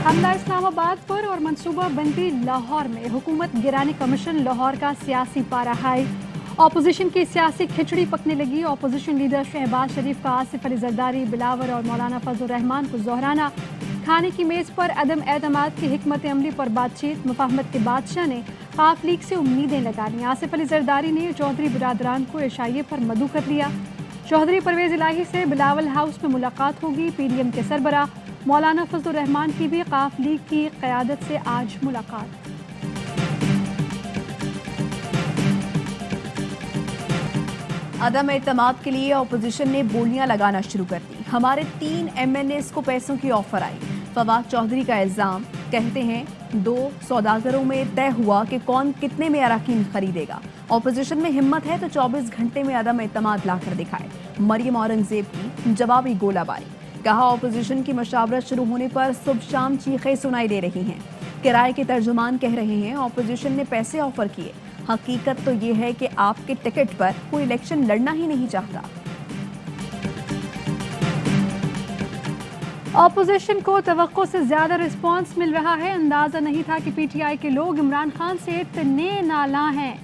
हमला इस्लामाबाद पर और मनसूबा बंदी लाहौर में हुकूमत गिराने कमीशन लाहौर का सियासी पारा हाई। अपोजिशन की सियासी खिचड़ी पकने लगी। अपोजिशन लीडर शहबाज शरीफ का आसिफ अली जरदारी, बिलावर और मौलाना फजल रहमान को जोहराना। खाने की मेज़ पर अदम एतमाद की हिकमत अमली पर बातचीत। मुफाहमत के बादशाह ने काफ लीग से उम्मीदें लगा ली। आसिफ अली जरदारी ने चौधरी बिरादरान को एशाइये पर मदऊ कर लिया। चौधरी परवेज इलाही से बिलावल हाउस में मुलाकात होगी। PDM के सरबरा मौलाना फजल रहमान की भी काफ लीग की क़यादत से आज मुलाकात। अदम एतमाद के लिए अपोजिशन ने बोलियां लगाना शुरू कर दी। हमारे 3 MNAs को पैसों की ऑफर आई। फवाद चौधरी का इल्जाम, कहते हैं 2 सौदागरों में तय हुआ कि कौन कितने में अराकीन खरीदेगा। अपोजिशन में हिम्मत है तो 24 घंटे में अदम एतमाद लाकर दिखाए। मरियम औरंगजेब की जवाबी गोलाबारी। कहा, अपोजिशन की मशावरत शुरू होने पर सुबह शाम चीखें सुनाई दे रही हैं। किराए के तर्जुमान कह रहे हैं अपोजिशन ने पैसे ऑफर किए। हकीकत तो ये है कि आपके टिकट पर कोई इलेक्शन लड़ना ही नहीं चाहता। अपोजिशन को तवक्को से ज्यादा रिस्पांस मिल रहा है। अंदाजा नहीं था कि PTI के लोग इमरान खान से इतने नाला हैं।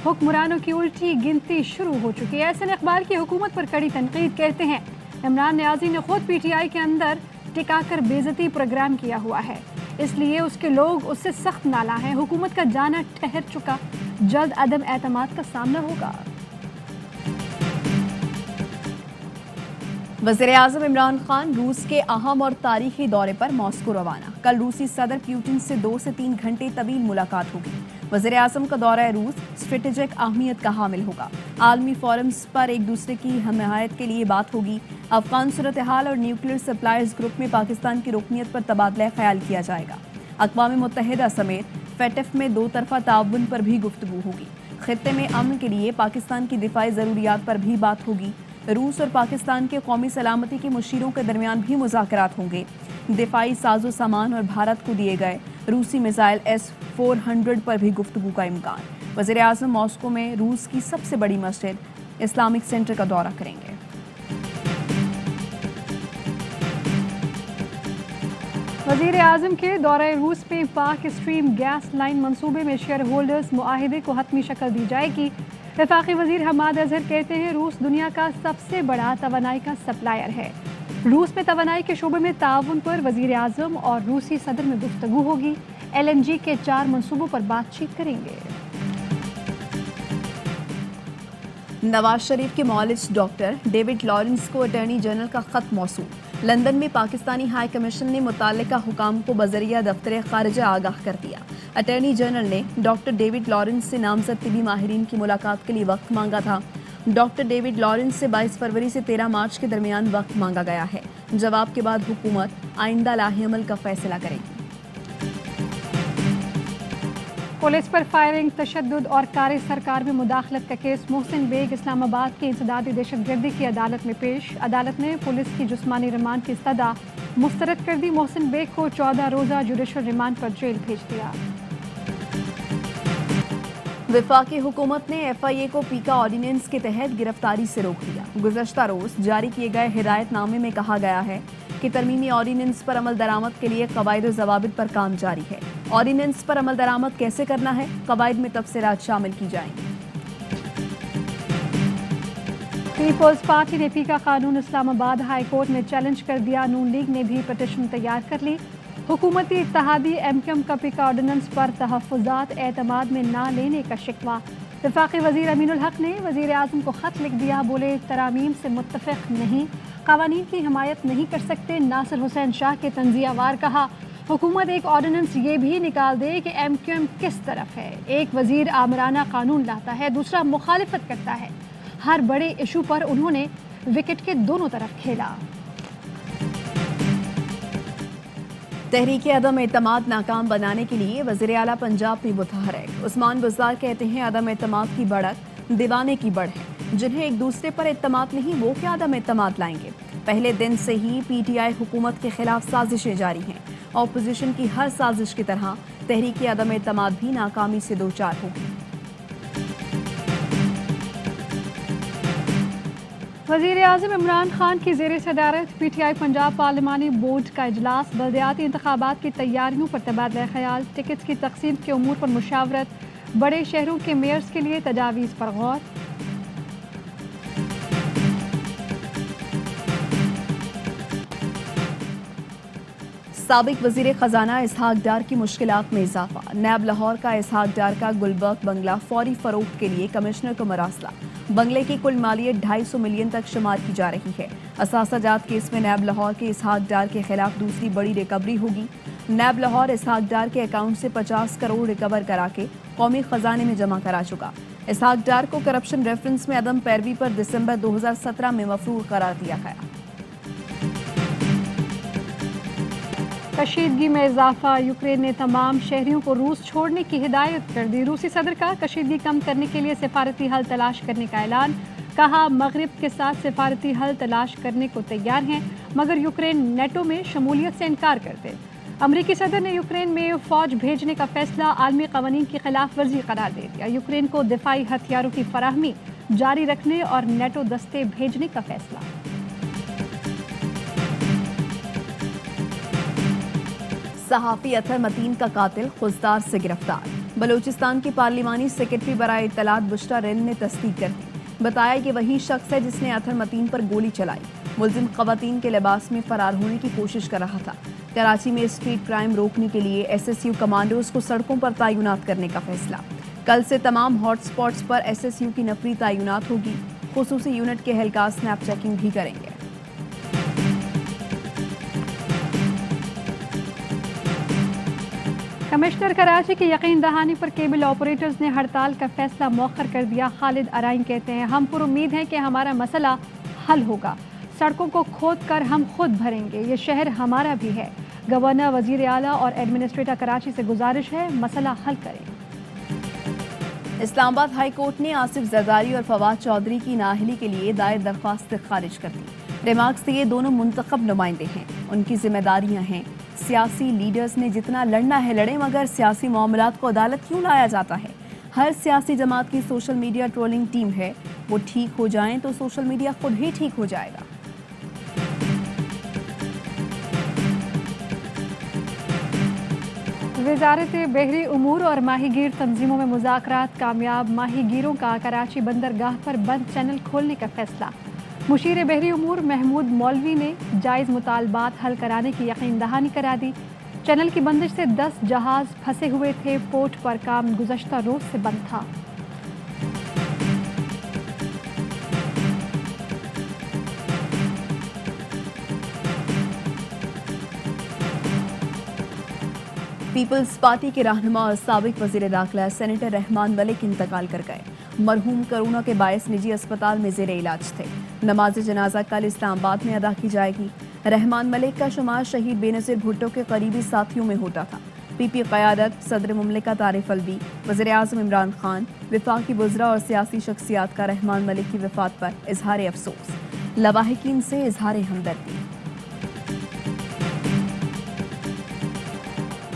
हुक्मरानों की उल्टी गिनती शुरू हो चुकी है। ऐसे इकबाल की हुकूमत पर कड़ी तनकीद। कहते हैं इमरान न्याजी ने खुद PTI के अंदर टिकाकर बेइज्जती प्रोग्राम किया हुआ है, इसलिए उसके लोग उससे सख्त नाला हैं। हुकूमत का जाना ठहर चुका, जल्द अदम एतमाद का सामना होगा। वज़ीर-ए-आज़म इमरान खान रूस के अहम और तारीखी दौरे पर मॉस्को रवाना। कल रूसी सदर पुतिन से 2 से 3 घंटे तवील मुलाकात होगी। वज़ीर-ए-आज़म का दौरा रूस स्ट्रेटेजिक अहमियत का हामिल होगा। आलमी फोरम्स पर एक दूसरे की हमायत के लिए बात होगी। अफगान सूरत हाल और न्यूक्लियर सप्लायर्स ग्रुप में पाकिस्तान की रुकनीत पर तबादला ख्याल किया जाएगा। अक़वाम मुत्तहिदा समेत FATF में 2 तरफ़ा ताउन पर भी गुफ्तगू होगी। खित्ते में अमन के लिए पाकिस्तान की दिफाई ज़रूरियात पर भी बात होगी। रूस और पाकिस्तान के कौमी सलामती के मुशीरों के दरमियान भी मुज़ाकरात होंगे। दिफाई साजो सामान और भारत को दिए गए रूसी मिसाइल S-400 पर भी गुफ्तगू का इम्कान। वज़ीर-ए-आज़म मॉस्को में रूस की सबसे बड़ी मस्जिद इस्लामिक सेंटर का दौरा करेंगे। वज़ीर-ए-आज़म के दौरे रूस में पाक स्ट्रीम गैस लाइन मंसूबे में शेयर होल्डर्स मुआहिदे को हतमी शक्ल दी जाएगी। वफाकी वज़ीर हमाद अजहर कहते हैं रूस दुनिया का सबसे बड़ा तवानाई का सप्लायर है। रूस में तवानाई के शोबे में ताउन पर वज़ीर-ए-आज़म और रूसी सदर में गुफ्तगू होगी। LNG के 4 मंसूबों पर बातचीत करेंगे। नवाज शरीफ के मौलिज डॉक्टर डेविड लॉरेंस को अटॉर्नी जनरल का खत मौसूल। लंदन में पाकिस्तानी हाई कमीशन ने मुताल्लिका हुकाम को बजरिया दफ्तर खारिजा आगाह कर दिया। अटॉर्नी जनरल ने डॉक्टर डेविड लॉरेंस से नामजद तिबी माहिरीन की मुलाकात के लिए वक्त मांगा था। डॉक्टर डेविड लॉरेंस से 22 फरवरी से 13 मार्च के दरमियान वक्त मांगा गया है। जवाब के बाद हुकूमत आइंदा लाहेअमल का फैसला करेगी। पुलिस पर फायरिंग, तशद्दुद और कार सरकार में मुदाखलत का केस। मोहसिन बेग इस्लामाबाद की इंसदादी दहशतगर्दी की अदालत में पेश। अदालत ने पुलिस की जिस्मानी रिमांड की इस्तदा मुस्तरद कर दी। मोहसिन बेग को 14 रोज़ा जुडिशल रिमांड पर जेल भेज दिया। वफाकी हुकूमत ने FIA को पीका ऑर्डिनेंस के तहत गिरफ्तारी से रोक दिया। गुज़श्ता रोज़ जारी किए गए हिदायतनामे में कहा गया है कि तरमीमी ऑर्डिनेंस पर अमल दरामद के लिए कवायद और ज़वाबित पर काम जारी है। ऑर्डिनेंस पर अमल दरामद कैसे करना है, कवायद में तफसीलात शामिल की जाएंगी। पीपल्स पार्टी ने पीका कानून इस्लामाबाद हाई कोर्ट में चैलेंज कर दिया। नून लीग ने भी पटिशन तैयार कर ली। हुकूमती इत्तेहादी MQM का पीका ऑर्डिनेंस पर तहफ़्फ़ुज़ात एतमाद में ना लेने का शिकवा। वफाकी वज़ीर अमीनुल हक ने वज़ीर-ए-आज़म को ख़त लिख दिया। बोले तरामीम से मुत्तफ़िक़ नहीं, क़वानीन की हिमायत नहीं कर सकते। नासिर हुसैन शाह के तंज़ियावार कहा, हुकूमत एक ऑर्डिनेंस ये भी निकाल दे कि MQM किस तरफ है। एक वज़ीर आमराना कानून लाता है, दूसरा मुखालिफत करता है। हर बड़े इशू पर उन्होंने विकेट के दोनों तरफ खेला। तहरीक अदम एतमाद नाकाम बनाने के लिए वज़ीर आला पंजाब भी मुतहर्रिक। उस्मान बुज़दार कहते हैं अदम एतमाद की बढ़त दीवाने की बढ़ है। जिन्हें एक दूसरे पर एतमाद नहीं, वो क्या अदम एतमाद लाएंगे। पहले दिन से ही PTI हुकूमत के खिलाफ साजिशें जारी हैं। अपोजिशन की हर साजिश की तरह तहरीक अदम एतमाद भी नाकामी से दो चार होगी। वज़ीर आज़म इमरान खान की ज़ेर सदारत PTI पंजाब पार्लिमानी बोर्ड का इजलास, बल्दियाती इंतखाबात की तैयारियों पर तबादला ख्याल, टिकट्स की तकसीम के उमूर पर मुशावरत, बड़े शहरों के मेयर्स के लिए तजावीज़ पर गौर। साबिक वज़ीर ख़जाना इसहाक डार की मुश्किलात में इजाफा, नैब लाहौर का इसहाक डार का गुलबर्ग बंगला फौरी फरोख्त के लिए कमिश्नर को मरासला, बंगले की कुल मालियत 250 मिलियन तक शुमार की जा रही है। असासा जात केस में नैब लाहौर के इसहाक डार के खिलाफ दूसरी बड़ी रिकवरी होगी। नैब लाहौर इसहाक डार के अकाउंट से 50 करोड़ रिकवर करा के कौमी खजाने में जमा करा चुका। इसहाक डार को करप्शन रेफरेंस में अदम पैरवी पर दिसंबर 2017 में मफरूर करार दिया गया। कशीदगी में इजाफा, यूक्रेन ने तमाम शहरियों को रूस छोड़ने की हिदायत कर दी। रूसी सदर का कशीदगी कम करने के लिए सिफारती हल तलाश करने का ऐलान, कहा मगरिब के साथ सिफारती हल तलाश करने को तैयार हैं, मगर यूक्रेन नेटो में शमूलियत से इनकार कर दे। अमरीकी सदर ने यूक्रेन में फौज भेजने का फैसला आलमी कवानीन की खिलाफ वर्जी करार दे दिया। यूक्रेन को दिफाई हथियारों की फराहमी जारी रखने और नेटो दस्ते भेजने का फैसला। सहाफ़ी अतहर मतीन का कातिल खुजदार से गिरफ्तार, बलूचिस्तान की पार्लिमानी सेक्रेटरी बराए इत्तलात बुश्रा रेन ने तस्दीक कर दी। बताया कि वही शख्स है जिसने अतहर मतीन पर गोली चलाई। मुलजिम ख़वातीन के लिबास में फरार होने की कोशिश कर रहा था। कराची में स्ट्रीट क्राइम रोकने के लिए SSU कमांडोज को सड़कों पर तैनात करने का फैसला। कल से तमाम हॉटस्पॉट्स पर SSU की नफरी तैनात होगी। खुसूसी यूनिट के एहलकार स्नैप चेकिंग भी करेंगे। कमिश्नर कराची की यकीन दहानी पर केबल ऑपरेटर्स ने हड़ताल का फैसला मौखर कर दिया। खालिद अराइन कहते हैं, हम पर उम्मीद है कि हमारा मसला हल होगा। सड़कों को खोद कर हम खुद भरेंगे, ये शहर हमारा भी है। गवर्नर, वजीर आला और एडमिनिस्ट्रेटर कराची से गुजारिश है मसला हल करें। इस्लामाबाद हाई कोर्ट ने आसिफ जरदारी और फवाद चौधरी की नाअहली के लिए दायर दरख्वास्त खारिज कर दी। रिमार्क्स दिए दोनों मुंतखब नुमाइंदे हैं, उनकी जिम्मेदारियां हैं। सियासी लीडर्स ने जितना लड़ना है लड़े, मगर सियासी मामलात को अदालत क्यों लाया जाता है? हर सियासी जमात की सोशल मीडिया ट्रोलिंग टीम है, वो ठीक हो जाएं तो सोशल मीडिया खुद ही ठीक हो जाएगा। वजारत बहरी उमूर और माहीगीर तंजीमों में मुज़ाकरात कामयाब, माहीगीरों का कराची बंदरगाह पर बंद चैनल खोलने का फैसला। मुशीर बहरी उमूर महमूद मौलवी ने जायज़ मुतालबात हल कराने की यकीन दहानी करा दी। चैनल की बंदिश से 10 जहाज फंसे हुए थे। पोर्ट पर काम गुज़श्ता रोज से बंद था। पीपल्स पार्टी के रहनुमा और साबिक वज़ीर दाखिला सेनेटर रहमान मलिक इंतकाल कर गए। मरहूम कोरोना के बायस निजी अस्पताल में ज़ेर इलाज थे। नमाज जनाजा कल इस्लामाबाद में अदा की जाएगी। रहमान मलिक का शुमार शहीद बेनज़ीर भुट्टो के करीबी साथियों में होता था। PP क़यादत, सदर मुमलिकत आरिफ अलवी, वज़ीर आज़म इमरान खान, वफाकी वज़रा और सियासी शख्सियात का रहमान मलिक की वफ़ात पर इजहार अफसोस, लवाहिकीन से इजहार हमदर्दी।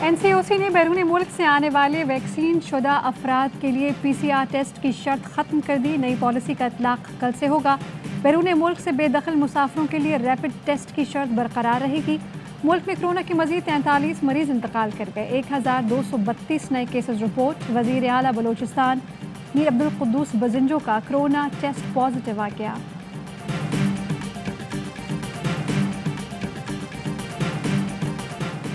NCOC ने बैरून मुल्क से आने वाले वैक्सीन शुदा अफराद के लिए PCR टेस्ट की शर्त ख़त्म कर दी। नई पॉलिसी का इतलाक़ कल से होगा। बैरून मुल्क से बेदखल मुसाफिरों के लिए रैपिड टेस्ट की शर्त बरकरार रहेगी। मुल्क में कोरोना के मजीद 43 मरीज इंतकाल कर गए। 1232 नए केसेज रिपोर्ट। वज़ीर आला बलोचिस्तान मीर अब्दुल कुद्दूस बजिंजो का कोरोना टेस्ट पॉजिटिव आ गया।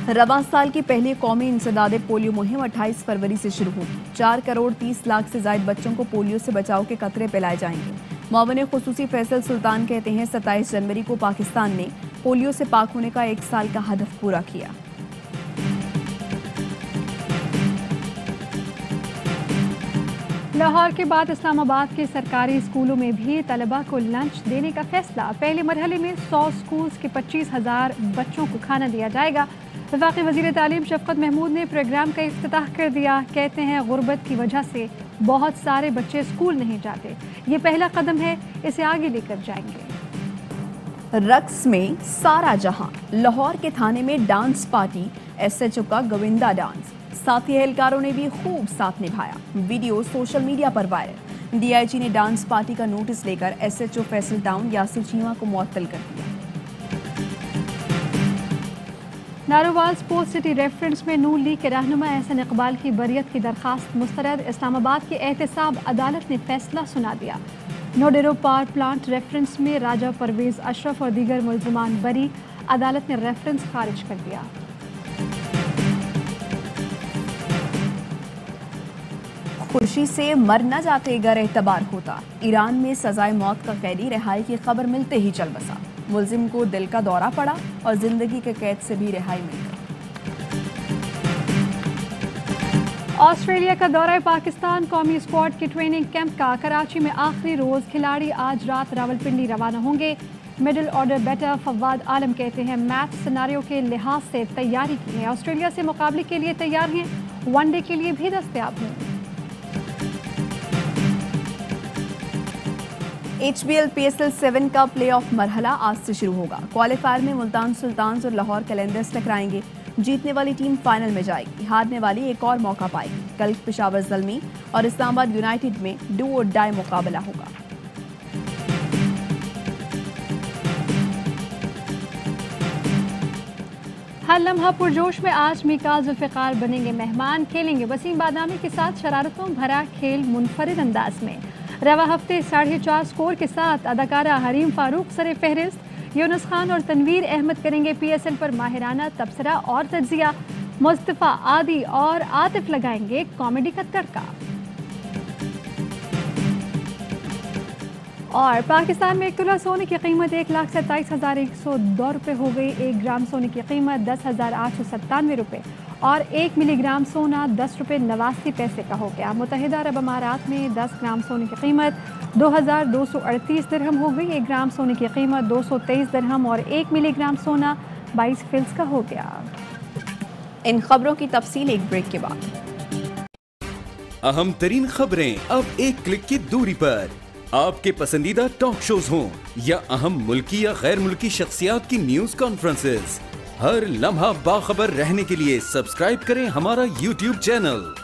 रवां साल की पहली कौमी इंसदादे पोलियो मुहिम 28 फरवरी से शुरू होगी। 4 करोड़ 30 लाख से ज्यादा बच्चों को पोलियो से बचाव के कतरे पिलाए जाएंगे। मुआविन खुसूसी फैसल सुल्तान कहते हैं 27 जनवरी को पाकिस्तान ने पोलियो से पाक होने का 1 साल का हदफ पूरा किया। लाहौर के बाद इस्लामाबाद के सरकारी स्कूलों में भी तलबा को लंच देने का फैसला। पहले मरहले में 100 स्कूल्स के 25,000 बच्चों को खाना दिया जाएगा। वफाकी वज़ीर तालीम शफ़क़त महमूद ने प्रोग्राम का इफ्तिताह कर दिया। कहते हैं गुर्बत की वजह से बहुत सारे बच्चे स्कूल नहीं जाते, ये पहला कदम है, इसे आगे लेकर जाएंगे। रक्स में सारा जहां, लाहौर के थाने में डांस पार्टी, SHO का गोविंदा डांस, साथी एहलकारों ने भी खूब साथ निभाया। वीडियो सोशल मीडिया पर वायरल। DIG ने डांस पार्टी का नोटिस लेकर SHO फैसल टाउन यासिर चीमा को मुअत्तल कर दिया। नारोवाल स्पोर्ट्स सिटी रेफरेंस में नून लीग के रहनुमा एहसन इकबाल की बरियत की दरखास्त मुस्तरद। इस्लामाबाद के एहतसाब अदालत ने फैसला सुना दिया। नोडेरो पावर प्लांट रेफरेंस में राजा परवेज अशरफ और दीगर मुल्ज़िमान बरी। अदालत ने रेफरेंस खारिज कर दिया। खुशी से मर न जाते गर एतबार होता। ईरान में सजाए मौत का कैदी रिहाई की खबर मिलते ही चल बसा। मुल्जिम को दिल का दौरा पड़ा और जिंदगी के कैद से भी रिहाई मिल गई। ऑस्ट्रेलिया का दौरा पाकिस्तान। कौमी स्क्वाड की ट्रेनिंग कैंप का कराची में आखिरी रोज। खिलाड़ी आज रात रावलपिंडी रवाना होंगे। मिडिल ऑर्डर बैटर फवाद आलम कहते हैं मैच सिनारियो के लिहाज से तैयारी की है। ऑस्ट्रेलिया से मुकाबले के लिए तैयार हैं, वनडे के लिए भी दस्तयाब हैं। HBL PSL 7 का प्लेऑफ मरहला आज से शुरू होगा। क्वालिफायर में मुल्तान सुल्तान्स और लाहौर कैलेंडर्स टकराएंगे। जीतने वाली टीम फाइनल में जाएगी, हारने वाली एक और मौका पाएगी। कल पेशावर ज़ल्मी और इस्लामाबाद यूनाइटेड में डू और डाई मुकाबला होगा। हर लम्हा पुरजोश में आज मीका जुल्फ़िकार बनेंगे मेहमान। खेलेंगे वसीम बादामी के साथ शरारतों भरा खेल मुनफरिद अंदाज में। रवा हफ्ते 4.5 स्कोर के साथ अदाकारा हरीम फारूक सरे फहरिस्त। यूनुस खान और तनवीर अहमद करेंगे PSL पर माहिराना तबसरा और तज्जिया। मुस्तफ़ा आदि और आतिफ लगाएंगे कॉमेडी का तड़का। और पाकिस्तान में 1 तोला सोने की कीमत 1,27,102 रुपये हो गई। 1 ग्राम सोने की कीमत 10,897 रुपये और 1 मिलीग्राम सोना 10 रुपये 89 पैसे का हो गया। मुत्तहिदा अरब अमारात में 10 ग्राम सोने की कीमत 2,238 दिरहम हो गई। 1 ग्राम सोने की कीमत 223 दिरहम और 1 मिलीग्राम सोना 22 फिल्स का हो गया। इन खबरों की तफसील एक ब्रेक के बाद। अहम तरीन खबरें अब एक क्लिक की दूरी पर। आपके पसंदीदा टॉक शोज हों या अहम मुल्की या गैर मुल्की शख्सियात की न्यूज कॉन्फ्रेंसेस, हर लम्हा बाखबर रहने के लिए सब्सक्राइब करें हमारा YouTube चैनल।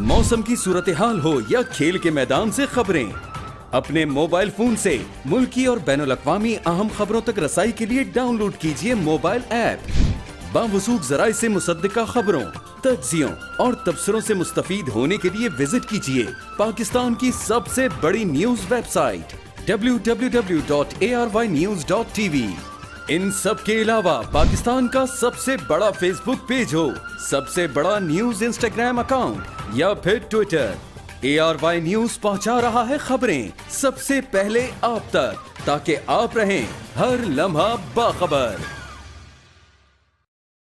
मौसम की सूरत हाल हो या खेल के मैदान से खबरें, अपने मोबाइल फोन से मुल्की और बैनुल अक़वामी अहम खबरों तक रसाई के लिए डाउनलोड कीजिए मोबाइल ऐप। बावसूख ज़राए से मुसद्दिका खबरों, तज्ज़ियों और तबसरों से मुस्तफ़ीद होने के लिए विजिट कीजिए पाकिस्तान की सबसे बड़ी न्यूज वेबसाइट www.arYnews.tv। इन सब के अलावा पाकिस्तान का सबसे बड़ा फेसबुक पेज हो, सबसे बड़ा न्यूज इंस्टाग्राम अकाउंट या फिर ट्विटर, ARY न्यूज पहुंचा रहा है खबरें सबसे पहले आप तक, ताकि आप रहें हर लम्हा बाखबर।